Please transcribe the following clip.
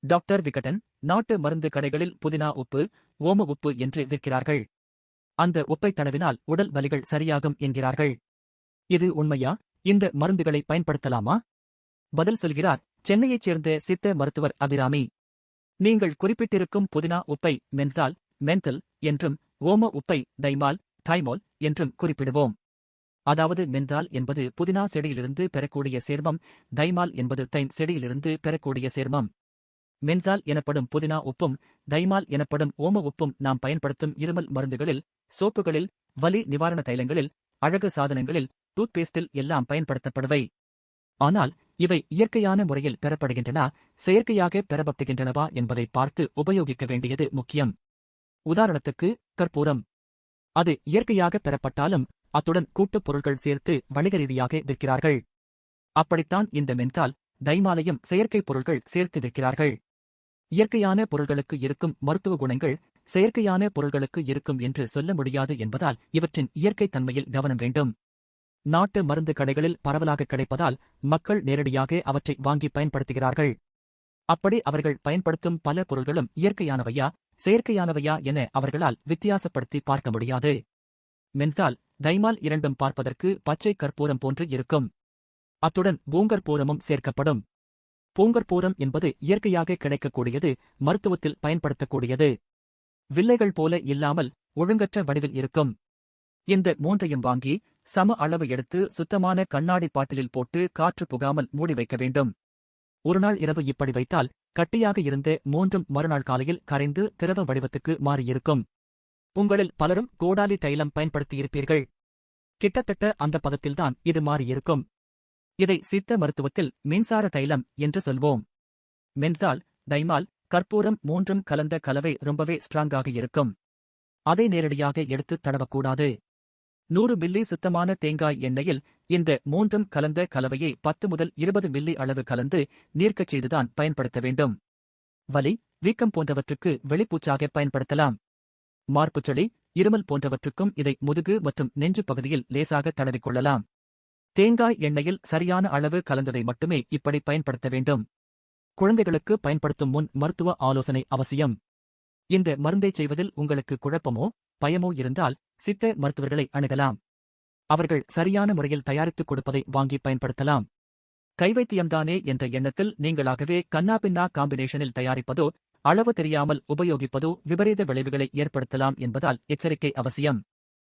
Doctor Vikatan, நாட்டு மருந்து கடைகளில் புதினா உப்பு, ஓம உப்பு என்று விற்கிறார்கள். அந்த உப்பை தடவினால் உடல் வலிகள் சரியாகும் என்கிறார்கள். இது உண்மையா? இந்த மருந்துகளை பயன்படுத்தலாமா? பதில் சொல்கிறார் சென்னையைச் சேர்ந்த சித்த மருத்துவர் அபிராமி. நீங்கள் குறிப்பிட்டிருக்கும் புதினா உப்பை மென்தால் என்றும், ஓம உப்பை தைமால் என்றும் குறிப்பிடுவோம். அதாவது மென்தால் என்பது புதினா செடியிலிருந்து பெறக்கூடிய சேர்மம், தைமால் என்பது தைம் செடியிலிருந்து பெறக்கூடிய சேர்மம். மென்தால் எனப்படும் புதினா உப்பும், தைமால் எனப்படும் ஓம உப்பும் நாம் பயன்படுத்தும் இருமல் மருந்துகளில், சோப்புகளில், வலி நிவாரண தைலங்களில், அழகு சாதனங்களில், டூத்பேஸ்டில் எல்லாம் பயன்படுத்தப்படுவை. ஆனால் இவை இயற்கையான முறையில் பெறப்படுகின்றன, செயற்கையாக பெறப்பட்டுகின்றனவா என்பதை பார்த்து உபயோகிக்க வேண்டியது முக்கியம். உதாரணத்துக்கு கற்பூரம். அது இயற்கையாக பெறப்பட்டாலும் அத்துடன் கூட்டுப் பொருட்கள் சேர்த்து வணிக ரீதியாக விற்கிறார்கள். அப்படித்தான் இந்த மென்தால், தைமாலையும் செயற்கை பொருட்கள் சேர்த்து விற்கிறார்கள். இயற்கையான பொருள்களுக்கு இருக்கும் மருத்துவ குணங்கள் செயற்கையான பொருள்களுக்கு இருக்கும் என்று சொல்ல முடியாது என்பதால் இவற்றின் இயற்கை தன்மையில் கவனம் வேண்டும். நாட்டு மருந்து கடைகளில் பரவலாக கிடைப்பதால் மக்கள் நேரடியாக அவற்றை வாங்கி பயன்படுத்துகிறார்கள். அப்படி அவர்கள் பயன்படுத்தும் பல பொருள்களும் இயற்கையானவையா, செயற்கையானவையா என அவர்களால் வித்தியாசப்படுத்தி பார்க்க முடியாது. மென்தால், தைமால் இரண்டும் பார்ப்பதற்கு பச்சை கற்பூரம் போன்று இருக்கும். அத்துடன் பூங்கற்பூரமும் சேர்க்கப்படும். பூங்கற்பூரம் என்பது இயற்கையாக கிடைக்கக்கூடியது, மருத்துவத்தில் பயன்படுத்தக்கூடியது. வில்லைகள் போல இல்லாமல் ஒழுங்கற்ற வடிவில் இருக்கும். இந்த மூன்றையும் வாங்கி சம அளவு எடுத்து சுத்தமான கண்ணாடி பாட்டிலில் போட்டு காற்று புகாமல் மூடி வைக்க வேண்டும். ஒருநாள் இரவு இப்படி வைத்தால் கட்டியாக இருந்த மூன்றும் மறுநாள் காலையில் கரைந்து திரவ வடிவத்துக்கு மாறியிருக்கும். உங்களில் பலரும் கோடாலி தைலம் பயன்படுத்தியிருப்பீர்கள். கிட்டத்தட்ட அந்த பதத்தில்தான் இது மாறியிருக்கும். இதை சித்த மருத்துவத்தில் மின்சார தைலம் என்று சொல்வோம். மென்தால், தைமால், கற்பூரம் மூன்றும் கலந்த கலவை ரொம்பவே ஸ்ட்ராங்காக இருக்கும். அதை நேரடியாக எடுத்து தடவக்கூடாது. 100 மில்லி சுத்தமான தேங்காய் எண்ணெயில் இந்த மூன்றும் கலந்த கலவையை 10 முதல் 20 மில்லி அளவு கலந்து நீர்க்கச் செய்துதான் பயன்படுத்த வேண்டும். வலி, வீக்கம் போன்றவற்றுக்கு வெளிப்பூச்சாக பயன்படுத்தலாம். மார்புச்சளி, இருமல் போன்றவற்றுக்கும் இதை முதுகு மற்றும் நெஞ்சு பகுதியில் லேசாக தடவிக்கொள்ளலாம். தேங்காய் எண்ணெயில் சரியான அளவு கலந்ததை மட்டுமே இப்படி பயன்படுத்த வேண்டும். குழந்தைகளுக்கு பயன்படுத்தும் முன் மருத்துவ ஆலோசனை அவசியம். இந்த மருந்தை செய்வதில் உங்களுக்கு குழப்பமோ பயமோ இருந்தால் சித்த மருத்துவர்களை அணுகலாம். அவர்கள் சரியான முறையில் தயாரித்துக் கொடுப்பதை வாங்கி பயன்படுத்தலாம். கைவைத்தியம்தானே என்ற எண்ணத்தில் நீங்களாகவே கன்னாபின்னா காம்பினேஷனில் தயாரிப்பதோ, அளவு தெரியாமல் உபயோகிப்பதோ விபரீத விளைவுகளை ஏற்படுத்தலாம் என்பதால் எச்சரிக்கை அவசியம்.